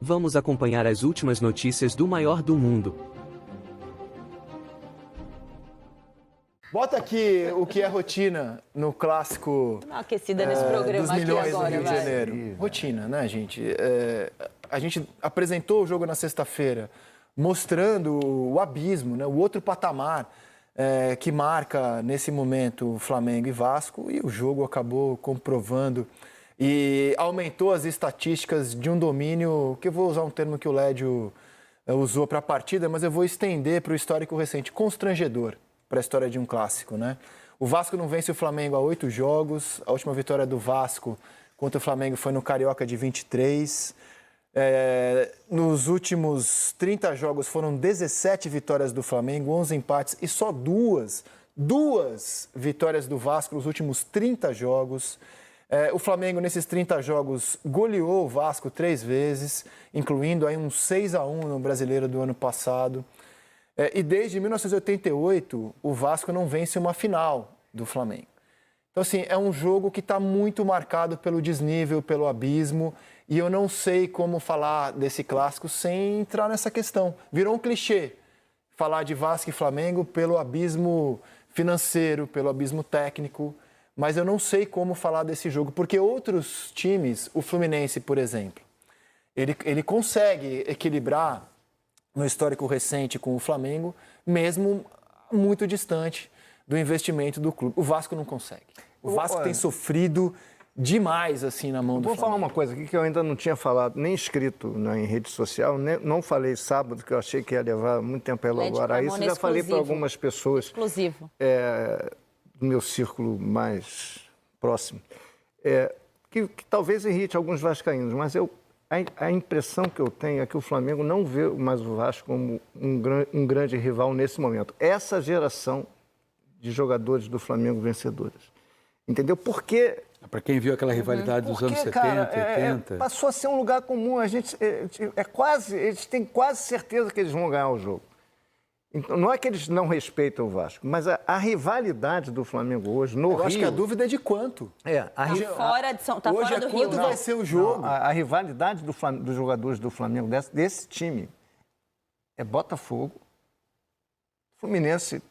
Vamos acompanhar as últimas notícias do maior do mundo. Bota aqui o que é rotina no clássico Uma aquecida nesse programa dos milhões aqui agora, do Rio de Janeiro. Rotina, né, gente? A gente apresentou o jogo na sexta-feira, mostrando o abismo, né, o outro patamar que marca, nesse momento, Flamengo e Vasco, e o jogo acabou comprovando e aumentou as estatísticas de um domínio, que eu vou usar um termo que o Lédio usou para a partida, mas eu vou estender para o histórico recente, constrangedor para a história de um clássico, né? O Vasco não vence o Flamengo há 8 jogos, a última vitória do Vasco contra o Flamengo foi no Carioca de 23. Nos últimos 30 jogos foram 17 vitórias do Flamengo, 11 empates e só duas vitórias do Vasco nos últimos 30 jogos. O Flamengo, nesses 30 jogos, goleou o Vasco 3 vezes, incluindo aí um 6-1 no Brasileiro do ano passado. E desde 1988, o Vasco não vence uma final do Flamengo. Então, assim, é um jogo que está muito marcado pelo desnível, pelo abismo, e eu não sei como falar desse clássico sem entrar nessa questão. Virou um clichê falar de Vasco e Flamengo pelo abismo financeiro, pelo abismo técnico, mas eu não sei como falar desse jogo, porque outros times, o Fluminense, por exemplo, ele consegue equilibrar no histórico recente com o Flamengo, mesmo muito distante do investimento do clube. O Vasco não consegue. O Vasco tem sofrido demais assim na mão do Flamengo. Vou falar uma coisa aqui que eu ainda não tinha falado, nem escrito em rede social, não falei sábado, que eu achei que ia levar muito tempo a elaborar isso. Já falei para algumas pessoas exclusivo. Do meu círculo mais próximo, que talvez irrite alguns vascaínos, mas a impressão que eu tenho é que o Flamengo não vê mais o Vasco como um grande rival nesse momento. Essa geração de jogadores do Flamengo vencedores. Entendeu? Porque... Para quem viu aquela rivalidade dos anos 70, cara, 80... Passou a ser um lugar comum. A gente eles têm quase certeza que eles vão ganhar o jogo. Então, não é que eles não respeitam o Vasco, mas a rivalidade do Flamengo hoje no Rio... Eu acho que a dúvida é de quanto. Fora de São Paulo. Hoje Fora do Rio. Quando vai ser o jogo? Não, a rivalidade dos jogadores do Flamengo, desse time, é Botafogo, Fluminense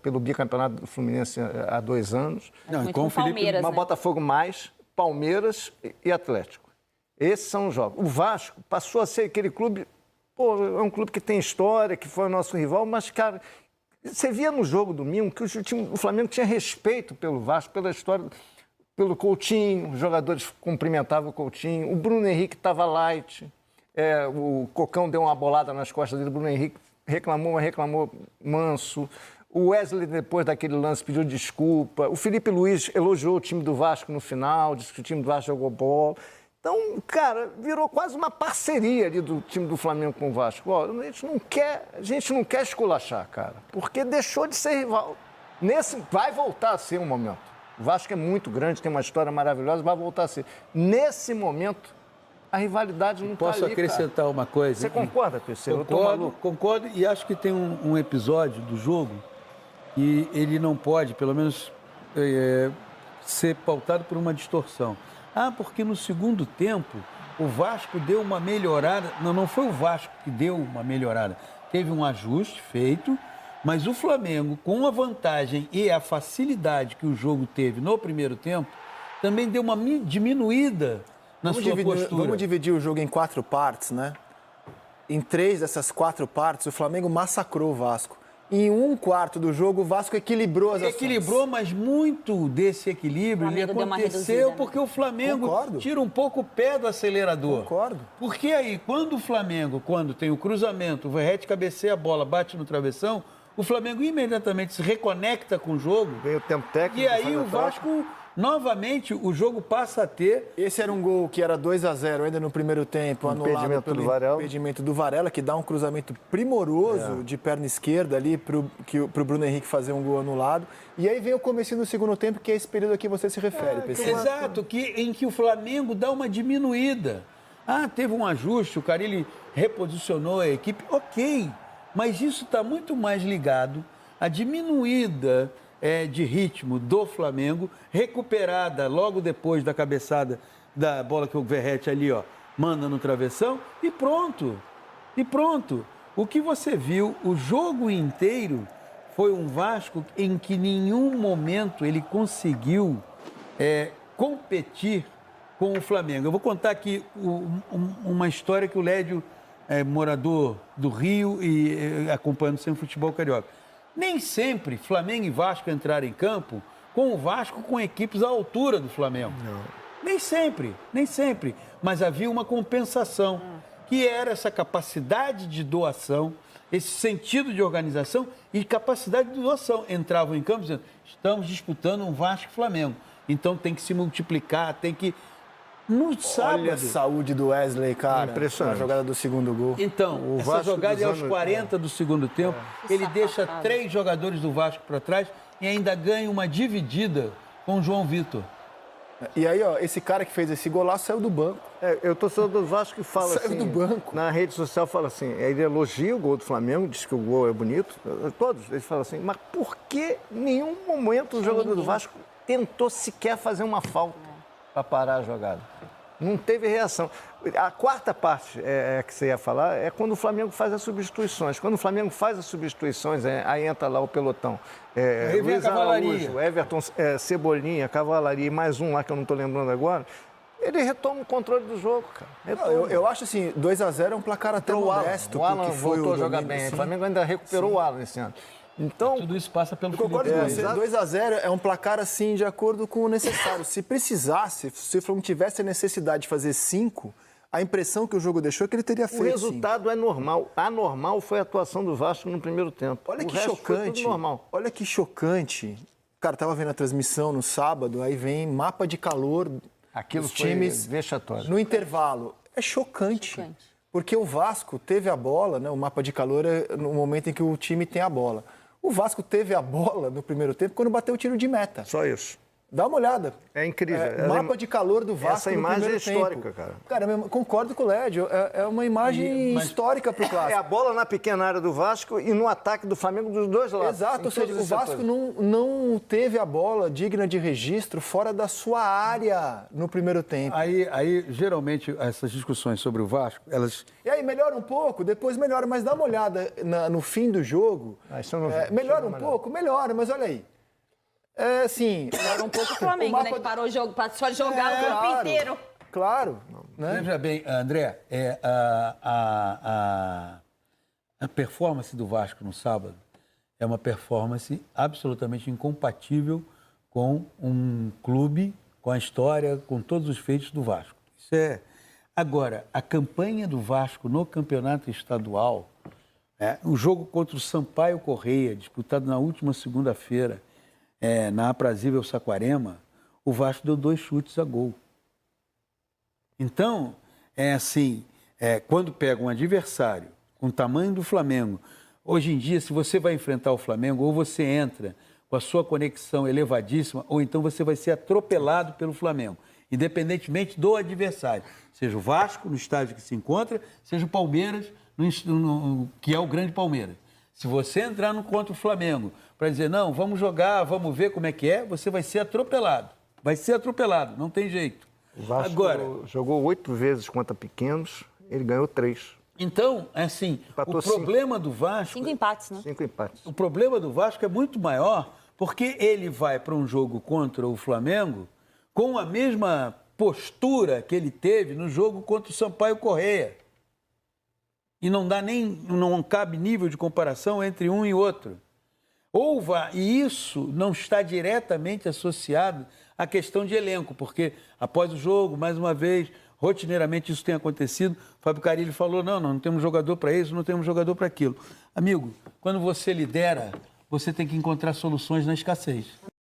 pelo bicampeonato do Fluminense há 2 anos. Não, com o Palmeiras, né? Botafogo mais, Palmeiras e Atlético. Esses são os jogos. O Vasco passou a ser aquele clube... é um clube que tem história, que foi o nosso rival, mas, cara, você via no jogo domingo que o Flamengo tinha respeito pelo Vasco, pela história, pelo Coutinho, os jogadores cumprimentavam o Coutinho, o Bruno Henrique estava light, o Cocão deu uma bolada nas costas dele, o Bruno Henrique reclamou manso, o Wesley, depois daquele lance, pediu desculpa, o Felipe Luiz elogiou o time do Vasco no final, disse que o time do Vasco jogou bola. Então, cara, virou quase uma parceria ali do time do Flamengo com o Vasco. A gente não quer esculachar, cara, porque deixou de ser rival. Vai voltar a ser um momento. O Vasco é muito grande, tem uma história maravilhosa, vai voltar a ser. Nesse momento, a rivalidade não está ali, Posso acrescentar uma coisa? Você concorda, Terceiro? Concordo, e acho que tem um episódio do jogo que ele não pode, pelo menos, ser pautado por uma distorção. Porque no segundo tempo o Vasco deu uma melhorada. Não foi o Vasco que deu uma melhorada. Teve um ajuste feito, mas o Flamengo, com a vantagem e a facilidade que o jogo teve no primeiro tempo, também deu uma diminuída na sua postura. Vamos dividir o jogo em 4 partes, né? Em 3 dessas 4 partes, o Flamengo massacrou o Vasco. Em 1/4 do jogo, o Vasco equilibrou as ações. Equilibrou, mas muito desse equilíbrio ele aconteceu porque o Flamengo tira um pouco o pé do acelerador. Concordo. Porque aí, quando o Flamengo, quando tem o cruzamento, o Verratti cabeceia a bola, bate no travessão, o Flamengo imediatamente se reconecta com o jogo. Vem o tempo técnico. E aí o Vasco... Novamente, o jogo passa a ter... Esse era um gol que era 2-0 ainda no primeiro tempo, anulado pelo impedimento do Varela, que dá um cruzamento primoroso de perna esquerda ali pro Bruno Henrique fazer um gol anulado. E aí vem o comecinho do segundo tempo, que é esse período a que você se refere, pessoal. Exato, em que o Flamengo dá uma diminuída. Teve um ajuste, o Carille reposicionou a equipe, ok. Mas isso está muito mais ligado à diminuída... de ritmo do Flamengo, recuperada logo depois da cabeçada da bola que o Verratti ali, manda no travessão e pronto. E pronto. O que você viu o jogo inteiro foi um Vasco em que em nenhum momento ele conseguiu competir com o Flamengo. Eu vou contar aqui uma história que o Lédio é morador do Rio e acompanhando sempre o futebol carioca. Nem sempre Flamengo e Vasco entraram em campo com o Vasco com equipes à altura do Flamengo. Não. Nem sempre. Mas havia uma compensação, que era essa capacidade de doação, esse sentido de organização e capacidade de doação. Entravam em campo dizendo, estamos disputando um Vasco e Flamengo. Então tem que se multiplicar, tem que... No sábado... Olha a saúde do Wesley, cara. Impressionante. Na jogada do segundo gol. Então, essa jogada é aos 40 do segundo tempo. Ele deixa 3 jogadores do Vasco para trás e ainda ganha uma dividida com o João Vitor. E aí, ó, esse cara que fez esse golaço saiu do banco. Eu torcedor do Vasco que fala Saiu assim... do banco. Na rede social fala assim, ele elogia o gol do Flamengo, diz que o gol é bonito, todos, eles falam assim, mas por que em nenhum momento o jogador do Vasco tentou sequer fazer uma falta para parar a jogada? Não teve reação. A quarta parte que você ia falar é quando o Flamengo faz as substituições. Quando o Flamengo faz as substituições, aí entra lá o pelotão. Aí vem a cavalaria. Araújo, Everton, Cebolinha, Cavalaria e mais um lá que eu não estou lembrando agora. Ele retoma o controle do jogo, cara. Eu acho assim, 2-0 é um placar até modesto. O Alan porque foi voltou o a jogar domínio, bem. sim. O Flamengo ainda recuperou o Alan esse ano. Então, Tudo isso passa pelo Eu concordo Felipe com você, 2-0 é um placar assim de acordo com o necessário. Se precisasse, se o Flamengo tivesse a necessidade de fazer 5, a impressão que o jogo deixou é que ele teria o feito resultado é normal. Anormal foi a atuação do Vasco no primeiro tempo. Olha O que resto foi chocante. tudo normal. Olha que chocante. Cara, tava vendo a transmissão no sábado, aí vem mapa de calor Aquilo dos foi times vexatório. no intervalo. É chocante. Porque o Vasco teve a bola, né? O mapa de calor é no momento em que o time tem a bola. O Vasco teve a bola no primeiro tempo quando bateu o tiro de meta. Só isso. Dá uma olhada. É incrível. Mapa de calor do Vasco. Essa no imagem primeiro é histórica, tempo. cara. Cara, eu concordo com o Lédio. É uma imagem histórica para o É clássico. a bola na pequena área do Vasco e no ataque do Flamengo dos dois lados. Exato, ou seja, todos o os Vasco setores. não teve a bola digna de registro fora da sua área no primeiro tempo. Aí, geralmente, essas discussões sobre o Vasco, elas... E aí melhora um pouco, depois melhora, mas dá uma olhada no fim do jogo. Isso eu não vi. Melhora Isso eu um não pouco, melhora, mas olha aí. Assim... Melhorou um pouco o Flamengo, né? Que parou o jogo, passou a jogar o campo inteiro. Claro. Né? Veja bem, André, a performance do Vasco no sábado é uma performance absolutamente incompatível com um clube, com a história, com todos os feitos do Vasco. Isso é... Agora, a campanha do Vasco no campeonato estadual, o jogo contra o Sampaio Correia, disputado na última segunda-feira, na aprazível Saquarema, o Vasco deu 2 chutes a gol. Então, quando pega um adversário com o tamanho do Flamengo, hoje em dia, se você vai enfrentar o Flamengo, ou você entra com a sua conexão elevadíssima, ou então você vai ser atropelado pelo Flamengo, independentemente do adversário. Seja o Vasco, no estádio que se encontra, seja o Palmeiras, que é o grande Palmeiras. Se você entrar no contra o Flamengo para dizer, não, vamos jogar, vamos ver como é que é, você vai ser atropelado. Vai ser atropelado, não tem jeito. O Vasco Agora, jogou 8 vezes contra pequenos, ele ganhou 3. então, assim, Empatou o problema do Vasco... 5 empates, né? 5 empates. O problema do Vasco é muito maior porque ele vai para um jogo contra o Flamengo com a mesma postura que ele teve no jogo contra o Sampaio Correia. E não cabe nível de comparação entre um e outro. E isso não está diretamente associado à questão de elenco, porque após o jogo, mais uma vez, rotineiramente isso tem acontecido, o Fábio Carille falou, não temos jogador para isso, não temos jogador para aquilo. Amigo, quando você lidera, você tem que encontrar soluções na escassez.